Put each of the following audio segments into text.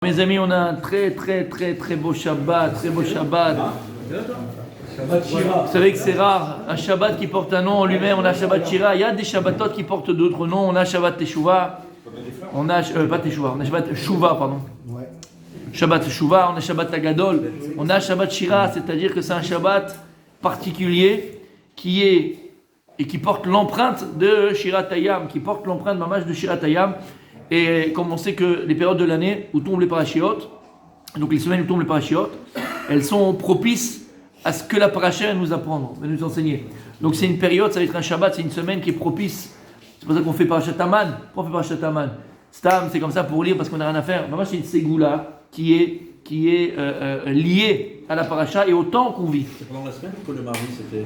Mes amis, on a un très beau Shabbat, très beau Shabbat. Vous savez que c'est rare, un Shabbat qui porte un nom en lui-même. On a Shabbat Shira, il y a des Shabbatot qui portent d'autres noms. On a Shabbat Teshuvah, on a pas Teshuvah, on a Shabbat Shuvah, pardon. Shabbat Shuvah, on a Shabbat Agadol, on a Shabbat Shira, c'est-à-dire que c'est un Shabbat particulier qui porte l'empreinte de Shirat Hayam, qui porte l'empreinte mamash de Shirat Hayam. Et comme on sait que les périodes de l'année où tombent les parashiot, donc les semaines où tombent les parashiot, elles sont propices à ce que la paracha va nous apprendre, va nous enseigner. Donc c'est une période, ça va être un Shabbat, c'est une semaine qui est propice. C'est pour ça qu'on fait parashat Aman. Pourquoi on fait parashat Aman? Stam, c'est comme ça pour lire parce qu'on n'a rien à faire. Maman, c'est une ségoula qui est liée à la paracha et au temps qu'on vit. C'est pendant la semaine ou le mardi c'était?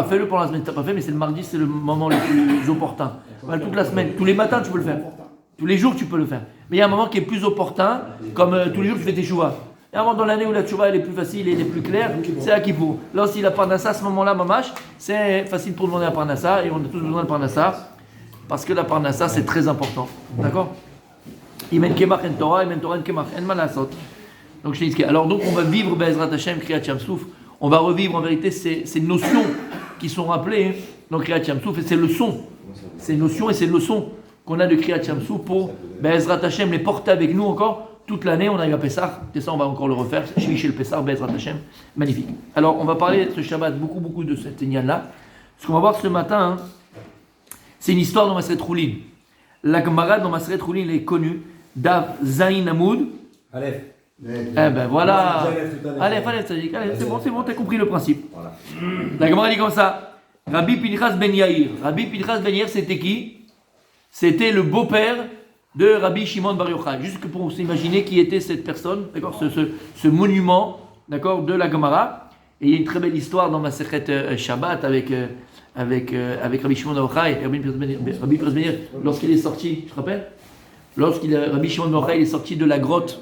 Fais-le pendant la semaine, t'as pas fait, mais c'est le mardi, c'est le moment le plus opportun. Toute la semaine, tous les matins tu peux le faire. Tous les jours tu peux le faire. Mais il y a un moment qui est plus opportun, comme tous les jours tu fais tes chouvas. Il y a un moment dans l'année où la tchouva elle est plus facile et elle est plus claire, c'est à Kippour. Là aussi la parnassa, à ce moment-là, mamash, c'est facile pour demander la parnassa et on a tous besoin de parnassa parce que la parnassa c'est très important. D'accord? Imen kemach en Torah, imen Torah en kemach en malasot. Donc je dis alors donc on va vivre Be'ezrat Hashem Kriyat Yam Souf. On va revivre en vérité ces notions qui sont rappelées dans Kriyat Yam Souf et ces leçons, ces notions et ces leçons qu'on a de Kriyat Yam Souf pour Be'ezrat Hashem les porter avec nous encore toute l'année. On arrive à Pessah, et ça on va encore le refaire, chez le Pessah, Be'ezrat Hashem, magnifique. Alors on va parler ce Shabbat beaucoup de cette Inyan-là. Ce qu'on va voir ce matin, c'est une histoire dans Maseret Choulin. La Gemara dans Maseret Choulin est connue, Dav Zayin Amoud. Aleph. Eh ben voilà. Aleph, c'est bon, t'as compris le principe. Voilà. La Gemara dit comme ça. Rabbi Pinchas Ben Yair. Rabbi Pinchas Ben Yair, c'était qui? C'était le beau-père de Rabbi Shimon Bar Yochai. Juste que pour s'imaginer qui était cette personne, d'accord, ce monument, d'accord, de la Gemara. Et il y a une très belle histoire dans Masechet Shabbat avec Rabbi Shimon Bar Yochai et Rabbi Pinchas Ben Yair lorsqu'il est sorti, tu te rappelles? Rabbi Shimon Bar Yochai est sorti de la grotte.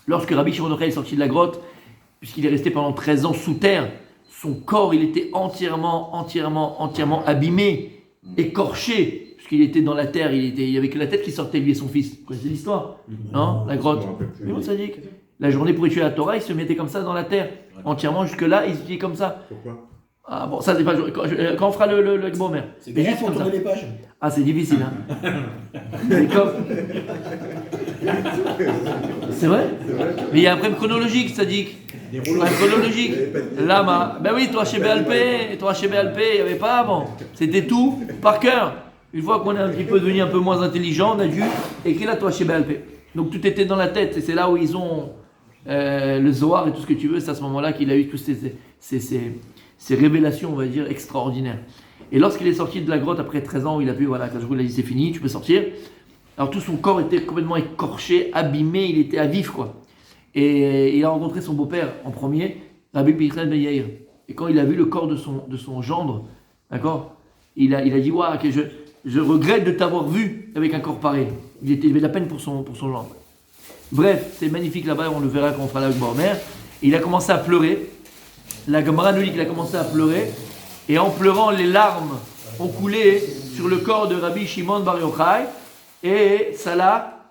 Lorsque Rabbi Shimon est sorti de la grotte, puisqu'il est resté pendant 13 ans sous terre, son corps il était entièrement abîmé, écorché, puisqu'il était dans la terre, il y avait que la tête qui sortait, lui et son fils. Vous connaissez l'histoire? Non? La grotte. Mais bon, ça dit que la journée pour étudier la Torah, il se mettait comme ça dans la terre, entièrement, jusque-là, il se dit comme ça. Pourquoi? Ah bon, ça c'est pas quand on fera le Gbomer. C'est juste pour tourner les pages. Ah, c'est difficile, hein. C'est vrai? Mais il y a un problème chronologique, Sadik. Un problème chronologique. Lama. Ben oui, toi chez BLP, il n'y avait pas avant. C'était tout par cœur. Une fois qu'on est un petit peu devenu un peu moins intelligent, on a dû écrire la toi chez BLP. Donc tout était dans la tête. Et c'est là où ils ont le Zohar et tout ce que tu veux. C'est à ce moment-là qu'il a eu toutes ces révélations, on va dire, extraordinaires. Et lorsqu'il est sorti de la grotte après 13 ans, où il a pu, voilà, quand il a dit c'est fini, tu peux sortir. Alors tout son corps était complètement écorché, abîmé, il était à vif, quoi. Et il a rencontré son beau-père en premier, Rabbi Pinchas Ben Yair. Et quand il a vu le corps de son gendre, d'accord, il a dit waouh, que je regrette de t'avoir vu avec un corps pareil. Il avait de la peine pour son gendre. Bref, c'est magnifique là-bas, on le verra quand on fera la Gbomer. Il a commencé à pleurer. La Gemara nous dit qu'il a commencé à pleurer. Et en pleurant, les larmes ont coulé sur le corps de Rabbi Shimon Bar Yochai. Et ça l'a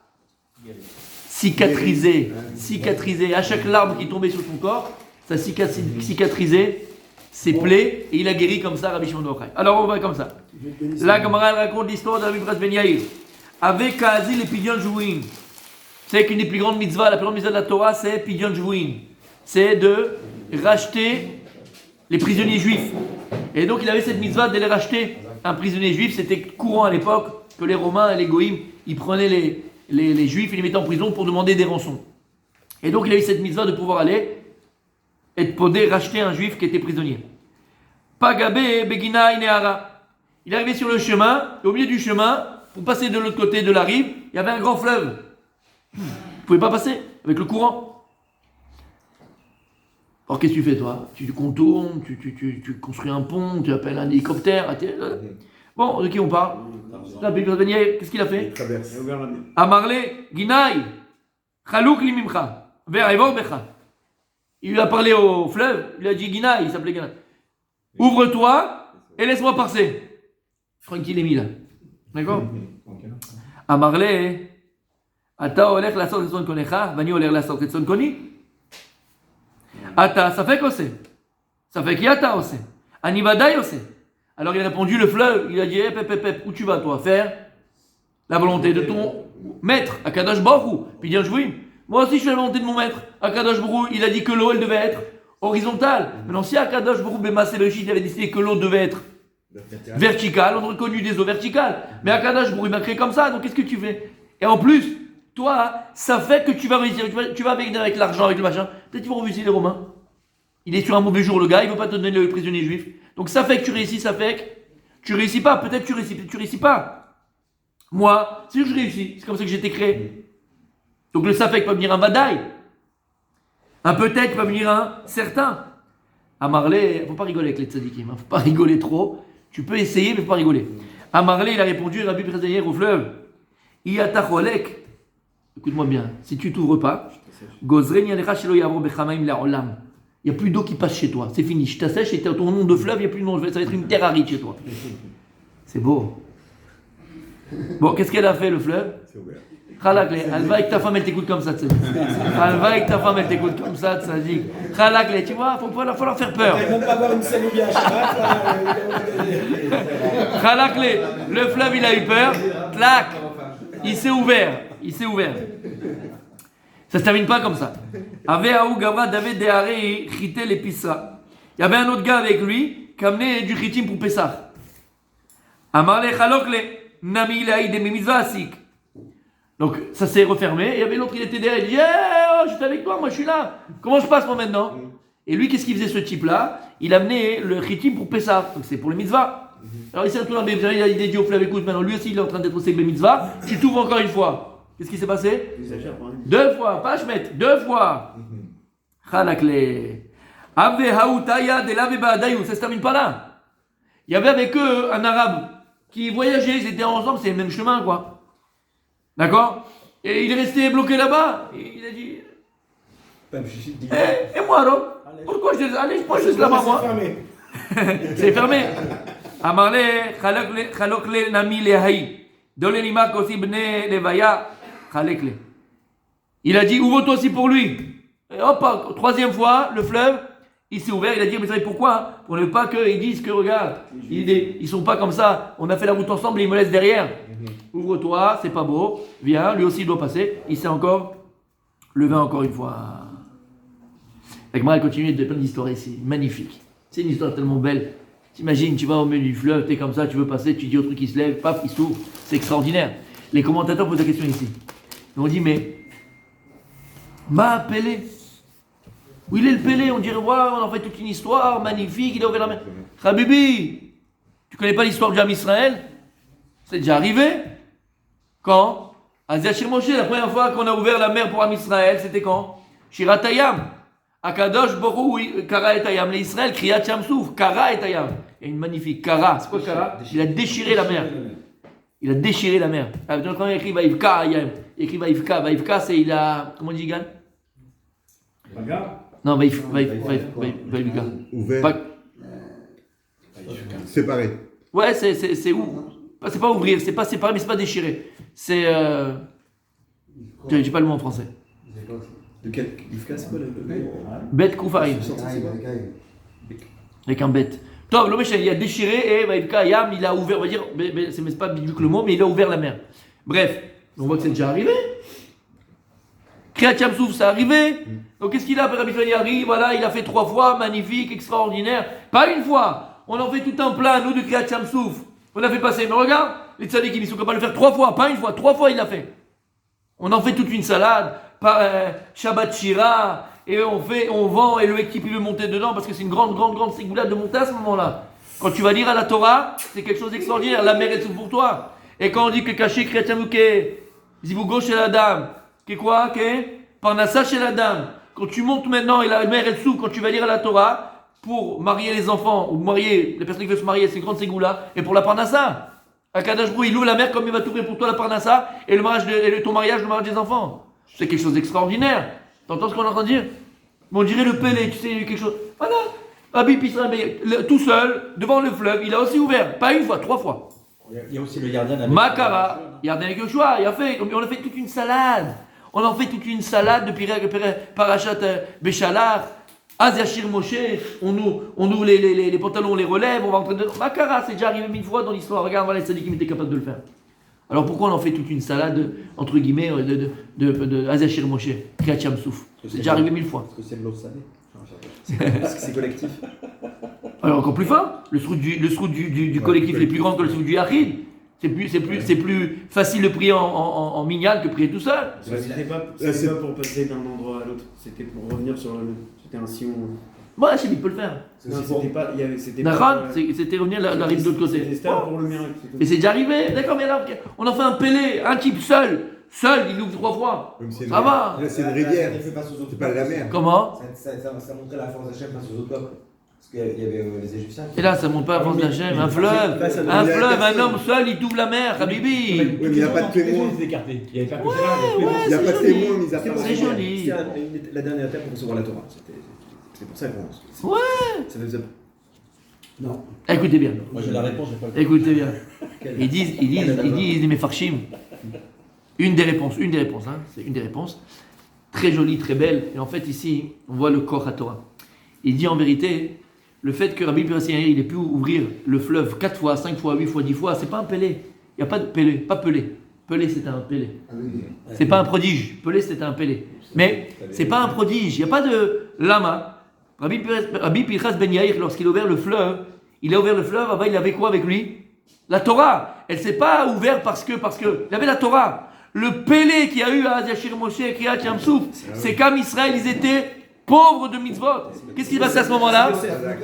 cicatrisé. À chaque larme qui tombait sur son corps, ça cicatrisait ses plaies. Et il a guéri comme ça Rabbi Shimon Bar Yochai. Alors on va comme ça. La Gemara raconte l'histoire de Rabbi Pinchas Ben Yair. Avec Kazi les Pidyon Jouin. C'est qu'une des plus grandes mitzvahs, la plus grande mitzvah de la Torah, c'est Pidyon Jouin. C'est de racheter les prisonniers juifs. Et donc il avait cette mitzvah de les racheter. Un prisonnier juif, c'était courant à l'époque que les Romains et les Goïms, ils prenaient les Juifs et les mettaient en prison pour demander des rançons. Et donc il a eu cette mitzvah de pouvoir aller et de pouvoir racheter un Juif qui était prisonnier. Pagabé Begina Ineara. Il est arrivé sur le chemin, et au milieu du chemin, pour passer de l'autre côté de la rive, il y avait un grand fleuve. Il ne pouvait pas passer avec le courant. Alors qu'est-ce que tu fais toi? Tu contournes, tu construis un pont, tu appelles un hélicoptère. Bon, de qui on parle? Là, qu'est-ce qu'il a fait? Amarle, Ginaï, Chalouk Limimcha, Verayvor Becha. Il lui a parlé au fleuve, il a dit Ginaï, il s'appelait Ginaï. Ouvre-toi et laisse-moi passer. Tranquille, Émile. D'accord? Amarle, אתה הולך לעשות רצון קונך, ואני הולך לעשות רצון קוני. אתה ספק עושה, ספק qui אתה עושה, אני ודאי עושה. Alors il a répondu, le fleuve, il a dit, où tu vas toi faire la volonté de ton maître, Akadosh Baruch Hu. Puis il dit, oui, moi aussi je fais la volonté de mon maître, Akadosh Baruch Hu. Il a dit que l'eau, elle devait être horizontale. Maintenant, si Akadosh Baruch Hu, Bemassé Bereshit, il avait décidé que l'eau devait être verticale, on aurait connu des eaux verticales. Mais Akadosh Baruch Hu m'a créé comme ça, donc qu'est-ce que tu fais? Et en plus, toi, ça fait que tu vas réussir, tu vas avec l'argent, avec le machin. Peut-être qu'ils vont refuser les Romains. Il est sur un mauvais jour, le gars, il ne veut pas te donner le prisonnier juif. Donc ça fait que tu réussis, ça fait que tu réussis pas. Peut-être que tu réussis pas. Moi, c'est sûr que je réussis. C'est comme ça que j'ai été créé. Donc le ça fait peut venir un vadaï. Un peut-être peut venir un certain. À Marley, il ne faut pas rigoler avec les tzadikim. Il ne faut pas rigoler trop. Tu peux essayer, mais il ne faut pas rigoler. À Marley, il a répondu, Rabbi Présaïer au fleuve. Iyatacholek. Écoute-moi bien. Si tu t'ouvres pas, Gozren yalecha shelo yavor bechamaim la'olam. Il n'y a plus d'eau qui passe chez toi. C'est fini. Je t'assèche et ton nom de fleuve, il n'y a plus de nom. Ça va être une terre aride chez toi. C'est beau. Bon, qu'est-ce qu'elle a fait, le fleuve? Khalakle. Elle va avec ta femme, elle t'écoute comme ça, tu sais. Elle va avec ta femme, elle t'écoute comme ça, tu sais. Khalakle. Tu vois, faut leur faire peur. Ils vont pas avoir une scène ou bien Khalakle. Le fleuve, il a eu peur. Clac. Il s'est ouvert. Ça se termine pas comme ça. Il y avait un autre gars avec lui qui amenait du chitim pour Pessah. Donc ça s'est refermé. Et il y avait l'autre qui était derrière. Il dit je suis avec toi, moi je suis là. Comment je passe moi maintenant? Et lui, qu'est-ce qu'il faisait ce type-là? Il amenait le chitim pour Pessah. Donc c'est pour le mitzvah. Alors il s'est retourné, il a dit au fleuve, écoute, maintenant lui aussi il est en train d'être au Segbe Mitzvah. Tu t'ouvres encore une fois. Qu'est-ce qui s'est passé? 2 fois, pas Shmet, 2 fois. Khalakle. Ave hautaya de lave baadayou. Ça se termine pas là. Il y avait avec eux un arabe qui voyageait, ils étaient ensemble, c'est le même chemin quoi. D'accord? Et il est resté bloqué là-bas. Et il a dit et moi alors? Pourquoi allez, je pense juste là-bas moi. C'est fermé. Amarle Khalokle Nami Lehaï. Dolelima Kosi Bne Levaya. Khalekle. Il a dit ouvre-toi aussi pour lui. Et hop, 3e fois, le fleuve, il s'est ouvert. Il a dit mais vous savez pourquoi? Pour ne pas qu'ils disent que regarde, ils sont pas comme ça. On a fait la route ensemble et ils me laissent derrière. Ouvre-toi, c'est pas beau. Viens, lui aussi il doit passer. Il s'est encore levé encore une fois. Avec moi, elle continue de plein d'histoires ici. Magnifique. C'est une histoire tellement belle. T'imagines, tu vas au milieu du fleuve, t'es comme ça, tu veux passer, tu dis au truc qui se lève, paf, il s'ouvre. C'est extraordinaire. Les commentateurs posent la question ici. Ils ont dit, mais, ma Pélé, où il est le Pélé? On dirait, ouais, on en fait toute une histoire magnifique, il a ouvert la mer. Habibi, tu connais pas l'histoire du Ham Israël? C'est déjà arrivé. Quand? À Zachir Moshe, la première fois qu'on a ouvert la mer pour Ham Israël, c'était quand? Shiratayam. Akadosh Baruch Kara et Ayam, les Israël, Kriyat Shamsouf, Kara et Ayam. Il y a une magnifique Kara. C'est quoi Kara? Il a déchiré la mer. Il a déchiré la mer. Quand il écrit Vaivka Ayam, il écrit Vaivka. Vaivka, c'est il a. Comment on dit Gan? Non, Vaivka. Ouvert. Séparé. Ouais, c'est où? C'est pas ouvrir, c'est pas séparé, mais c'est pas déchiré. C'est. J'ai pas le mot en français. De quel Yifka, c'est quoi le Bet Koufarim. Avec un bête. Toi, le méchant, il a déchiré et Vaivka Yam, il a ouvert, on va dire, c'est pas du tout le mot, mais il a ouvert la mer. Bref, on voit que c'est déjà arrivé. Kriyat Shamsouf, c'est arrivé. Donc qu'est-ce qu'il a, Rabbi Israël arrive, voilà, il a fait 3 fois, magnifique, extraordinaire. Pas une fois. On en fait tout un plat, nous, de Kriyat Shamsouf. On a fait passer, mais regarde, les tzadikim, ils sont capables de le faire 3 fois, pas une fois, 3 fois il l'a fait. On en fait toute une salade. Par Shabbat Shira, et on vend, et le équipe il veut monter dedans parce que c'est une grande ségoulade de monter à ce moment-là. Quand tu vas lire à la Torah, c'est quelque chose d'extraordinaire, la mer est tout pour toi. Et quand on dit que caché Kriyat Zivougo chez la dame, que quoi, que Parnassa chez la dame, quand tu montes maintenant et la mer est dessous, quand tu vas lire à la Torah, pour marier les enfants, ou marier les personnes qui veulent se marier, c'est une grande ségoula, et pour la Parnassa. Akadosh Baruch Hu, il ouvre la mer comme il va t'ouvrir pour toi la Parnassa, et ton mariage, le mariage des enfants. C'est quelque chose d'extraordinaire. T'entends ce qu'on est en train de dire? On dirait le Pélé, tu sais, quelque chose. Voilà. Rabbi Israël, tout seul, devant le fleuve, il a aussi ouvert. Pas une fois, 3 fois. Il y a aussi le Yarden avec. Makara, Yarden avec Yoshua, on a fait toute une salade. On en fait toute une salade depuis Parashat Béchalach. Az Yashir Moshe, on ouvre les pantalons, on les relève, on va entrer dedans. Makara, c'est déjà arrivé 1000 fois dans l'histoire. Regarde, voilà les tzadikim étaient capables de le faire. Alors pourquoi on en fait toute une salade, entre guillemets, de Az Yashir Moshe, Kriyat Yam Souf? C'est déjà arrivé 1000 fois. Parce que c'est de l'eau salée. Parce que c'est collectif. Alors encore plus fort, le srout du collectif est plus grand que le srout du Yachid. C'est plus facile de prier en minyan que de prier tout seul. C'était pas pour passer d'un endroit à l'autre, c'était pour revenir sur le. C'était un sillon. Moi, Hachem, il peut le faire. C'était pas. C'était revenir la rive de l'autre côté. C'était pour le miracle. Et c'est déjà arrivé, d'accord, mais alors, on en fait un pélé, un type seul, il l'ouvre 3 fois. Ça va. Là, c'est une rivière, c'est pas la mer. Comment? Ça montrait la force d'Hachem face aux autres peuples. Parce qu'il y avait les Égyptiens. Et là, ça monte pas à force d'Hachem, un fleuve, un homme seul, il t'ouvre la mer, Habibi. Oui, mais il n'y a pas de témoin. Il n'y avait pas que ça. Il n'y a pas de témoin, mis à part. C'est joli. C'était la dernière étape pour recevoir la Torah. C'est pour ça qu'on. Ouais. Ça faisait. Non. Écoutez bien. Moi j'ai la réponse, j'ai pas le temps. Écoutez bien. Ils disent les Mefarshim. Une des réponses, hein, c'est une des réponses. Très jolie, très belle. Et en fait, ici, on voit le Koch HaTorah. Il dit en vérité, le fait que Rabbi Pirassi il ait pu ouvrir le fleuve 4 fois, 5 fois, 8 fois, 10 fois, c'est pas un Pélé. Il n'y a pas de Pélé, pas Pelé. Pelé, c'est un Pélé. C'est pas un prodige. Pelé, c'était un Pélé. Mais c'est pas un prodige. Il n'y a pas de lama. Rabbi Pinchas Ben Yair, lorsqu'il a ouvert le fleuve, avant, il avait quoi avec lui? La Torah. Elle ne s'est pas ouverte parce que il avait la Torah. Le Pélé qu'il y a eu à Yashir Moshe et Kriyat Yam Souf, c'est comme Israël, ils étaient pauvres de mitzvot. Qu'est-ce qui se passe à ce moment-là?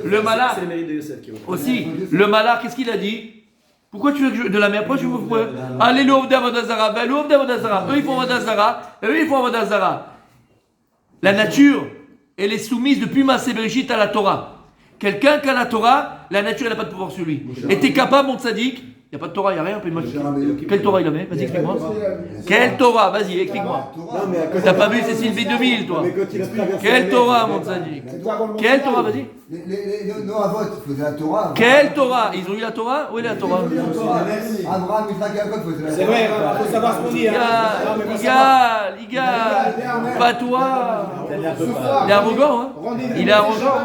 Le malach. C'est le mérite de Yosef qui Aussi, le malach, qu'est-ce qu'il a dit? Pourquoi tu veux de la mer? Pourquoi tu veux? Allez, l'ouvre d'Avodazara. Ben, l'ouvre d'Avodazara. Eux, ils font Avodazara. Eux, ils font Avodazara. La nature, elle est soumise depuis Maaseh Bereshit à la Torah. Quelqu'un qui a la Torah, la nature, elle n'a pas de pouvoir sur lui. Et t'es capable, mon tzaddik? Il n'y a pas de Torah, il n'y a rien. Quelle Torah il avait? Vas-y, explique-moi. Quelle Torah? Vas-y, explique-moi. T'as pas vu Cécile B2000, toi? Quelle Torah, mon tzaddik? Quelle Torah? Vas-y. Nos avots faisaient la Torah. Quelle Torah? Ils ont eu la Torah? Où est la Torah? Abraham, Isaac, Jacob faisaient la Torah. C'est vrai, il faut savoir ce qu'on dit. Igal, pas toi. Il est arrogant, hein? Il est arrogant.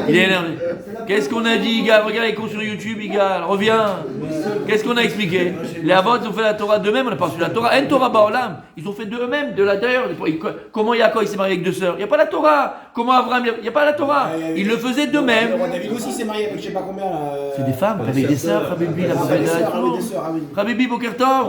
Il est énervé. Qu'est-ce qu'on a dit, Igal? Regarde les cours sur YouTube, Igal. Reviens. Qu'est-ce qu'on a expliqué? Les Avot, ils ont fait la Torah d'eux-mêmes, on n'a pas reçu la Torah. En Torah Baolam. Ils ont fait d'eux-mêmes, de l'intérieur. Comment Yaakov s'est marié avec 2 sœurs? Il n'y a pas la Torah. Comment Abraham, il n'y a pas la Torah. Ils le faisaient d'eux-mêmes. David aussi s'est marié avec je sais pas combien là. C'est des femmes avec des sœurs, Habibi, la Avec des sœurs, avec des sœurs, ah oui. Habibi Bokertov.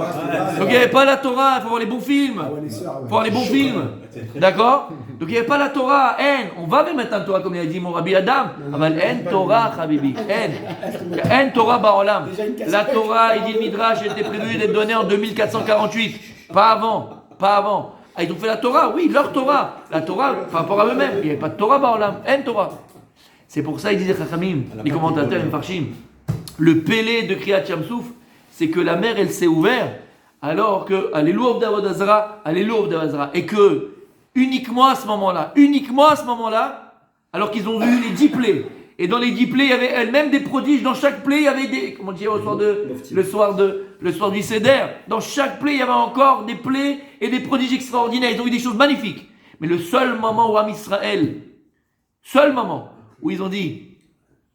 Donc il n'y avait pas la Torah, il faut voir les bons films. Les sœurs, Il faut voir les bons films. D'accord? Donc il n'y avait pas la Torah. On va remettre un Torah comme il a dit mon Rabbi Adam. Mais en Torah, Habibi. En Torah Baolam. La Torah, il dit le Midrash, elle était prévue d'être donnée en 2448. Pas avant. Ah, ils ont fait la Torah, oui, leur Torah. La Torah, par rapport à eux-mêmes. Il n'y avait pas de Torah Baolam. En Torah. C'est pour ça, ils disaient Chachamim, les commentateurs, les Mefarshim. Le Pélé de Kriyat Yam Souf, c'est que la mer, elle s'est ouverte, alors que, allez lourd d'Avodazara, et que, uniquement à ce moment-là, alors qu'ils ont vu les 10 plaies, et dans les 10 plaies, il y avait elles-mêmes des prodiges, dans chaque plaie, il y avait des, comment dire, le soir du Seder, dans chaque plaie, il y avait encore des plaies et des prodiges extraordinaires, ils ont vu des choses magnifiques. Mais le seul moment où Am Israël, où ils ont dit,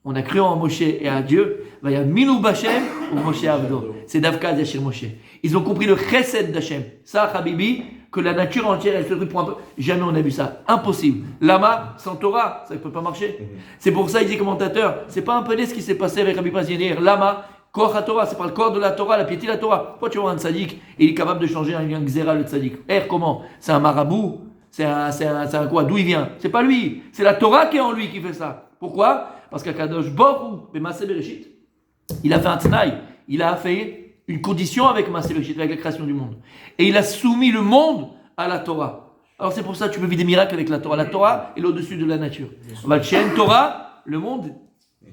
on a cru en Moshe et à Dieu, il y a Minou Bachem ou Moshe Avdo. C'est Davkaz Yashir Moshe. Ils ont compris le chesed d'Hachem. Ça, Habibi, que la nature entière, elle se trouve pour un peu. Jamais on a vu ça. Impossible. Lama, sans Torah, ça ne peut pas marcher. C'est pour ça, il dit commentateur, c'est pas un peu ce qui s'est passé avec Rabbi Pazinier. Lama, Koch HaTorah, c'est par le corps de la Torah, la piété de la Torah. Pourquoi tu vois un tzaddik et il est capable de changer un xéra, le tzaddik? Comment? C'est un marabout? C'est un quoi? D'où il vient? C'est pas lui. C'est la Torah qui est en lui qui fait ça. Pourquoi? Parce qu'Akadosh Baruch Hu, Maaseh Bereshit, il a fait un tnaï, il a fait une condition avec Maaseh Bereshit, avec la création du monde. Et il a soumis le monde à la Torah. Alors c'est pour ça que tu peux vivre des miracles avec la Torah. La Torah est au-dessus de la nature. Valchen Torah, le monde,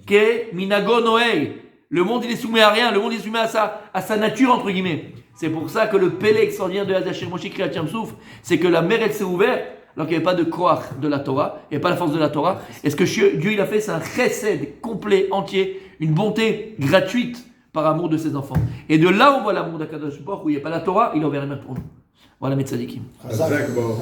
Ke Minago Noé. Le monde, il est soumis à rien. Le monde, il est soumis à sa nature, entre guillemets. C'est pour ça que le Pélé extraordinaire de Hazashir Moshe Kriyat Yam Souf, c'est que la mer, elle s'est ouverte. Alors qu'il n'y avait pas de koach de la Torah, il n'y avait pas la force de la Torah. Et ce que Dieu il a fait, c'est un chesed complet, entier, une bonté gratuite par amour de ses enfants. Et de là, on voit l'amour d'Akadosh Baruch Hu, où il n'y a pas la Torah, il a ouvert les mains pour nous. Voilà mes tzadikim. Chazak, bon.